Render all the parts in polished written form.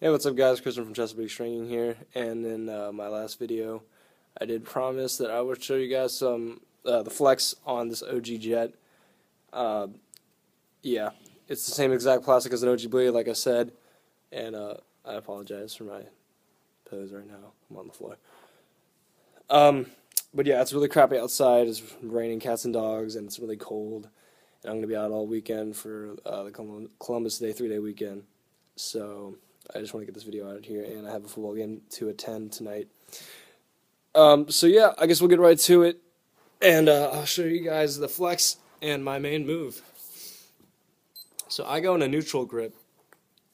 Hey, what's up guys? Christian from Chesapeake Stringing here, and in my last video I did promise that I would show you guys some the flex on this OG Jett. Yeah, it's the same exact plastic as an OG blade, like I said, and I apologize for my pose right now. I'm on the floor. But yeah, it's really crappy outside. It's raining cats and dogs, and it's really cold, and I'm going to be out all weekend for the Columbus Day 3-day weekend, so I just want to get this video out here, and I have a football game to attend tonight. So yeah, I guess we'll get right to it, and I'll show you guys the flex and my main move. So I go in a neutral grip.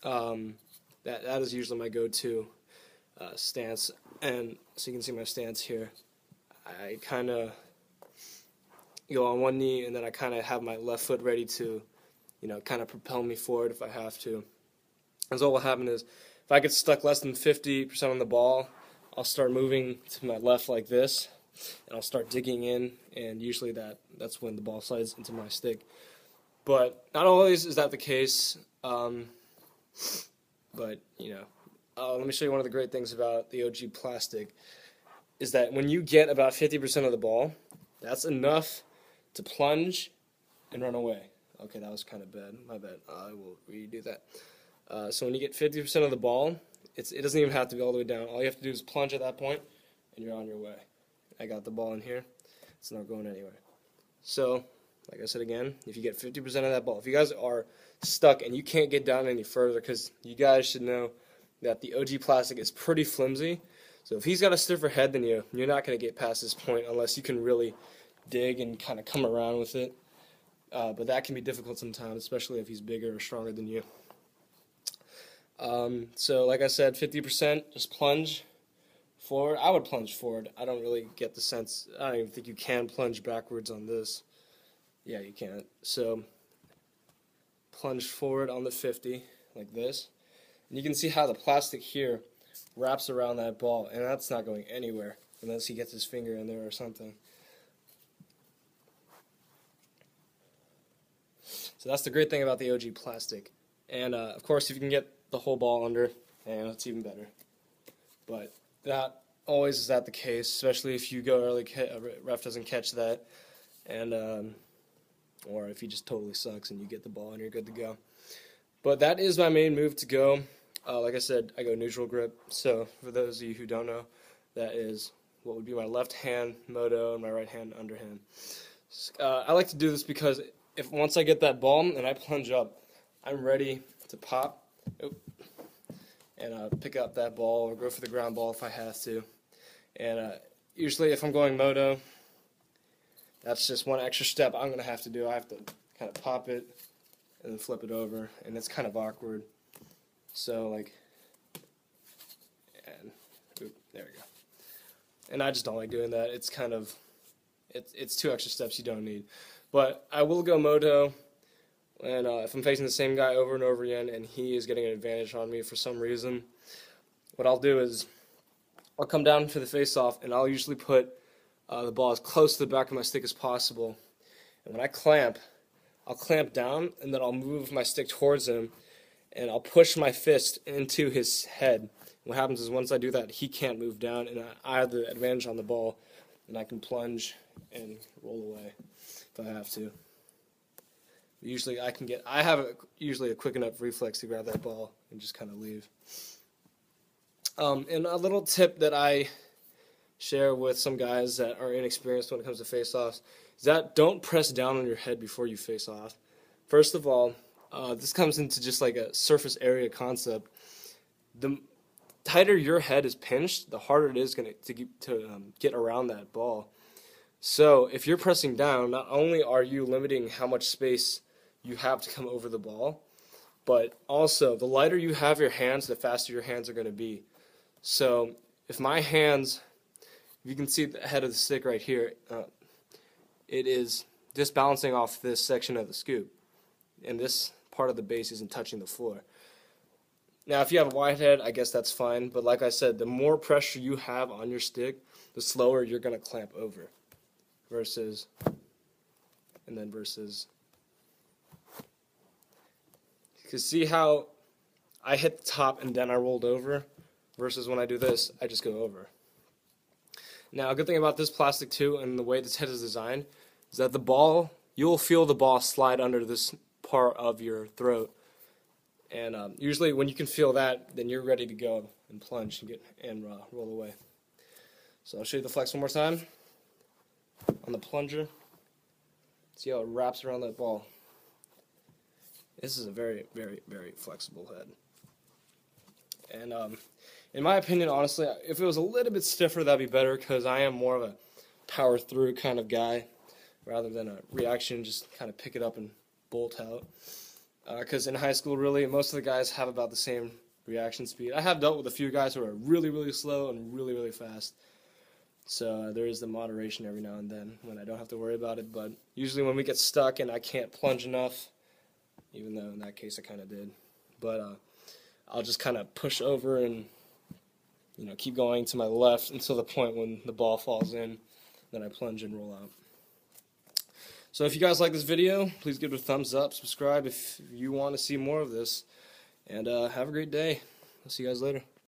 That is usually my go-to stance, and so you can see my stance here. I kind of go on one knee, and then I kind of have my left foot ready to, kind of propel me forward if I have to. And so what will happen is, if I get stuck less than 50% on the ball, I'll start moving to my left like this, and I'll start digging in, and usually that's when the ball slides into my stick. But not always is that the case, but, let me show you one of the great things about the OG plastic, is that when you get about 50% of the ball, that's enough to plunge and run away. Okay, that was kind of bad, my bad, I will redo that. So when you get 50% of the ball, it doesn't even have to be all the way down. All you have to do is plunge at that point, and you're on your way. I got the ball in here. It's not going anywhere. So, like I said again, if you get 50% of that ball, if you guys are stuck and you can't get down any further, because you guys should know that the OG plastic is pretty flimsy. So if he's got a stiffer head than you, you're not going to get past this point unless you can really dig and kind of come around with it. But that can be difficult sometimes, especially if he's bigger or stronger than you. So like I said, 50%, just plunge forward. I would plunge forward. I don't really get the sense, I don't even think you can plunge backwards on this. Yeah, you can't. So plunge forward on the 50 like this. And you can see how the plastic here wraps around that ball, and that's not going anywhere unless he gets his finger in there or something. So that's the great thing about the OG plastic. And of course, if you can get the whole ball under, and it's even better. But not always is that the case, especially if you go early, ref doesn't catch that, and or if he just totally sucks and you get the ball and you're good to go. But that is my main move to go. Like I said, I go neutral grip. So for those of you who don't know, that is what would be my left hand moto and my right hand underhand. I like to do this because once I get that ball and I plunge up, I'm ready to pop and pick up that ball or go for the ground ball if I have to. And usually if I'm going moto, that's just one extra step I'm going to have to do. I have to kind of pop it and then flip it over, and it's kind of awkward. So there we go. And I just don't like doing that. It's kind of, it's two extra steps you don't need. But I will go moto. And if I'm facing the same guy over and over again and he is getting an advantage on me for some reason, what I'll do is I'll come down to the face-off, and I'll usually put the ball as close to the back of my stick as possible. And when I clamp, I'll clamp down, and then I'll move my stick towards him, and I'll push my fist into his head. And what happens is once I do that, he can't move down, and I have the advantage on the ball, and I can plunge and roll away if I have to. Usually I have usually a quick enough reflex to grab that ball and just kind of leave. And a little tip that I share with some guys that are inexperienced when it comes to face-offs is that don't press down on your head before you face off. First of all, this comes into just like a surface area concept. The tighter your head is pinched, the harder it is to get around that ball. So if you're pressing down, not only are you limiting how much space you have to come over the ball, but also the lighter you have your hands, the faster your hands are going to be. So if my hands, if you can see the head of the stick right here, it is just bouncing off this section of the scoop, and this part of the base isn't touching the floor. Now if you have a wide head, I guess that's fine, but like I said, the more pressure you have on your stick, the slower you're going to clamp over. Versus because see how I hit the top and then I rolled over, versus when I do this, I just go over. Now, a good thing about this plastic too, and the way this head is designed, is that the ball, you'll feel the ball slide under this part of your throat. And usually when you can feel that, then you're ready to go and plunge and roll away. So I'll show you the flex one more time on the plunger. See how it wraps around that ball. This is a very, very, very flexible head. And in my opinion, honestly, if it was a little bit stiffer, that'd be better, because I am more of a power through kind of guy rather than a reaction, just kind of pick it up and bolt out. Because in high school, really, most of the guys have about the same reaction speed. I have dealt with a few guys who are really, really slow and really, really fast. So there is the moderation every now and then when I don't have to worry about it. But usually when we get stuck and I can't plunge enough, even though in that case I kind of did, but I'll just kind of push over and keep going to my left until the point when the ball falls in. Then I plunge and roll out. So if you guys like this video, please give it a thumbs up, subscribe if you want to see more of this, and have a great day. I'll see you guys later.